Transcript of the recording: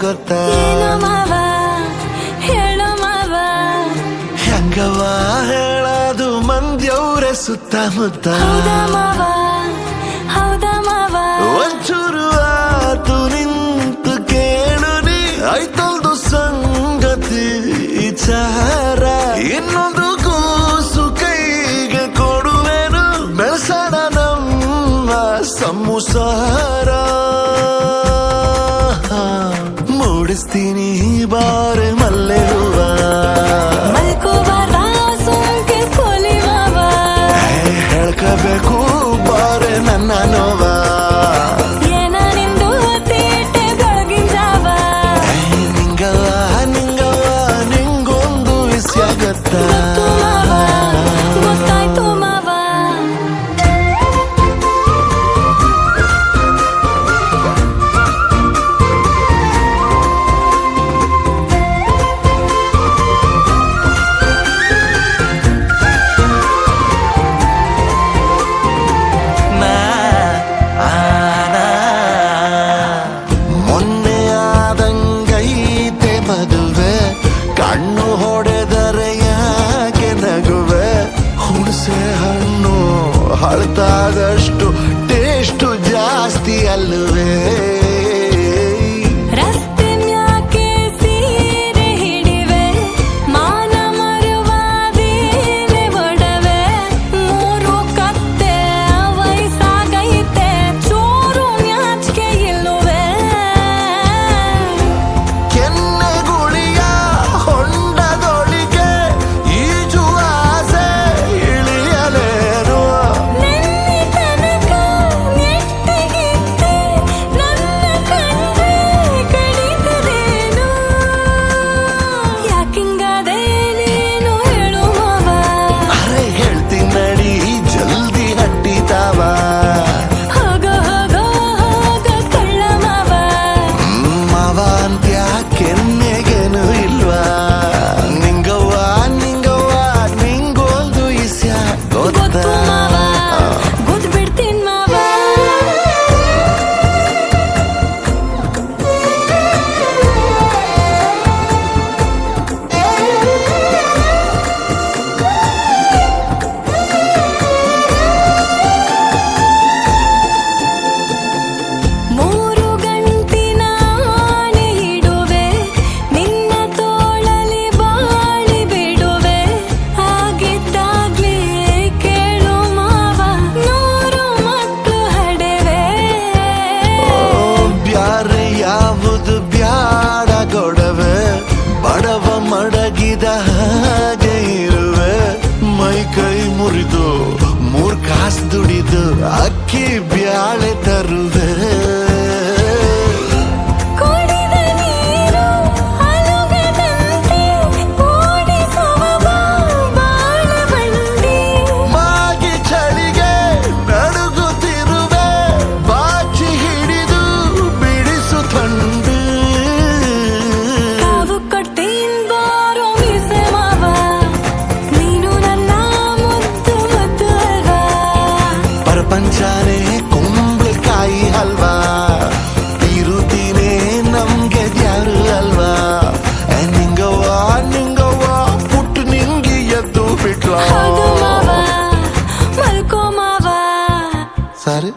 ಗೊತ್ತಾ ಮಾವ ಹೇಳೋ ಮಾವ ಹೆಂಗವ ಹೇಳೋದು ಮಂದ್ಯವ್ರೆ ಸುತ್ತಮುತ್ತ ಹೌದಾ ಮಾವ ಹೌದಾ ಮಾವ ಒಂಚೂರು ಆತು ನಿಂತು ಕೇಳು ನೀ ಆಯ್ತಲ್ದು ಸಂಗತಿ ವಿಚಾರ ಇನ್ನೊಂದು ಕೂಸು ಕೈಗೆ ಕೊಡುವೆನು ಬೆಳ್ಸಣ ನಮ್ಮ ಸಂಸಾರ ಮೂಡಿಸ್ತೀನಿ ಬಾರೆ ಮಲ್ಲೆ ಹೂವ ಮಲ್ಕೋಬಾರ ಸೋಂಕೆ ಕೋಲಿ ಮಾವ ಹೇಳ್ಕಬೇಕು ಬಾರೆ ನನ್ನ ನೋವ ಏನ ನಿಂದು ತೀಟೆ ಬೆಳಗಿನ ಜಾವ ನಿಂಗವ ನಿಂಗವ ನಿಂಗೊಂದು ವಿಷಯ ಗೊತ್ತಾ ಗೊತ್ತು ಮಾವ ಗೊತ್ತಾಯ್ತು ಮಾವ ಮೊನ್ನೆ ಆದಂಗೈತೆ ಮದುವೆ ಕಣ್ಣು ಹೊಡೆದರೆ ಯಾಕೆ ನಗುವೆ ಹುಣಸೆ ಹಣ್ಣು ಹಳತಾದಷ್ಟು ಟೇಸ್ಟು ಜಾಸ್ತಿ ಅಲ್ಲವೇ ರಸ್ತೆ ಮ್ಯಾಕೆ ಸೀರೆ ಹಿಡಿವೆ ಮಾನ ಮರುವಾದೀನೆ ಒಡವೆ ಮೂರು ಕತ್ತೆ ವಯಸ್ಸಾಗೈತೆ ಚೂರು ಮ್ಯಾಚ್ಗೆ ಇಲ್ಲುವೆ ಕೆನ್ನೆಗುಳಿಯ ಹೊಂಡದೊಳಿಗೆ ಈಜು ಆಸೆ ಇಳಿಯಲೇನು ನೆನ್ನೆ ತನಕ ನೆಟ್ಟಿಗಿದ್ದೆ ನನ್ನ ಕಂಡ್ರೆ ಕಡಿತದೇನು ಯಾಕಿಂಗಾದೆ ನೀನು ಹೇಳು ಮಾವ ಅರೆ ಹೇಳ್ತೀನಿ ನಡಿ ಜಲ್ದಿ ಹಟ್ಟಿತಾವ ಹೋಗ ಹೋಗ ಹೋಗ ಕಳ್ಳ ಮಾವ ಮಾವ ಅಂತ್ಯ ಕೆನ್ನೆಗೇನು ಇಲ್ವಾ ನಿಂಗವ್ವ ನಿಂಗವ್ವ ನಿಂಗೊಂದು ಇಸ್ಯ ಗೊತ್ತು ಗೊತ್ತಾ ಮಾವ ಗೊತ್ತು ಬಿಡ್ತೀನಿ ಮಾವ ಮೂರು ಗಂಟಿನ ಆನೆ ಇಡುವೆ ನಿನ್ನ ತೋಳಲಿ ಬಾಳಿ ಬಿಡುವೆ ಆಗಿದ್ದಾಗ್ಲೇ ಕೇಳು ಮಾವ ನೂರು ಮಕ್ಕಳು ಹಡೆವೆ ಬ್ಯಾರೆ ಯಾವುದು ಬ್ಯಾಡ ಗೊಡವೆ ಬಡವ ಮಡಗಿದ ಹಾಗೆ ಇರುವೆ ಮೈ ಕೈ ಮುರಿದು ಮೂರ್ ಕಾಸ್ ದುಡಿದು ಅಕ್ಕಿ ಬ್ಯಾಳೆ ತರುವೆ ಕುಡಿದ ನೀರು ಅಲುಗದಂತೆ ಓಡಿಸುವ ಬಾಳ ಬಂಡಿ ಮಾಗಿ ಚಳಿಗೆ ನಡುಗುತ್ತಿರುವೆ ಬಾಚಿ ಹಿಡಿದು ಬಿಡಿಸು ತಂಡು ಕಾವು ಕೊಟ್ಟೇನ್ ಬಾರೋ ಮೀಸೆ ಮಾವ ನೀನು ನನ್ನ ಮುದ್ದು ಮುದ್ದು ಅಲ್ವಾ ಪ್ರಪಂಚನೇ ಕುಂಬಳಕಾಯಿ ಹಲ್ವಾ ಇರುತ್ತೀನೇ ನಮ್ಗೆ ಯಾರು ಅಲ್ವಾ ನಿಂಗವ್ವ ನಿಂಗವ್ವ ಪುಟ್ಟು ನಿಂಗಿ ಎದ್ದು ಬಿಟ್ಲ ಹೌದು ಮಾವ ಮಲ್ಕೋ ಮಾವ ಸರಿ